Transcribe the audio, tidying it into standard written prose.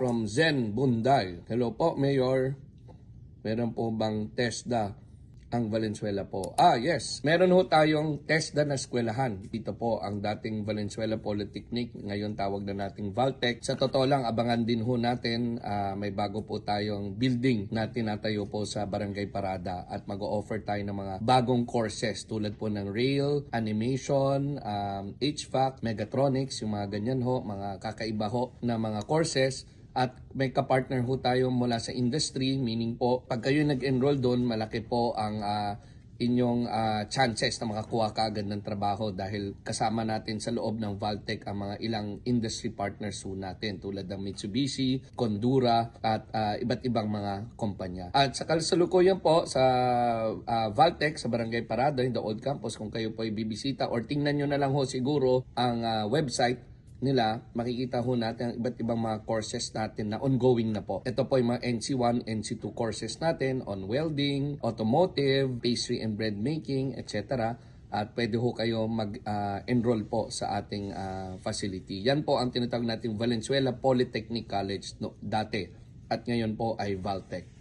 from Zen Bunday. Hello po, Mayor. Meron po bang TESDA ang Valenzuela po? Yes. Meron ho tayong TESDA na eskwelahan. Dito po ang dating Valenzuela Polytechnic. Ngayon tawag na nating Valtech. Sa totoo lang, abangan din ho natin. May bago po tayong building na tinatayo po sa Barangay Parada. At mag-o-offer tayo ng mga bagong courses tulad po ng rail, animation, HVAC, mechatronics, yung mga ganyan ho, mga kakaiba ho na mga courses. At may kapartner ho tayo mula sa industry, meaning po pag kayo nag-enroll doon, malaki po ang inyong chances na makakuha kaagad ng trabaho dahil kasama natin sa loob ng Valtech ang mga ilang industry partners ho natin tulad ng Mitsubishi, Condura at iba't ibang mga kumpanya. At sa kasalukuyan po sa Valtech sa Barangay Parada in the Old Campus, kung kayo po ay bibisita or tingnan nyo na lang ho siguro ang website nila, makikita ho natin ang iba't ibang mga courses natin na ongoing na po. Ito po yung mga NC1, NC2 courses natin on welding, automotive, pastry and bread making, etc. At pwede ho kayo mag-enroll po sa ating facility. Yan po ang tinatawag nating Valenzuela Polytechnic College dati at ngayon po ay Valtech.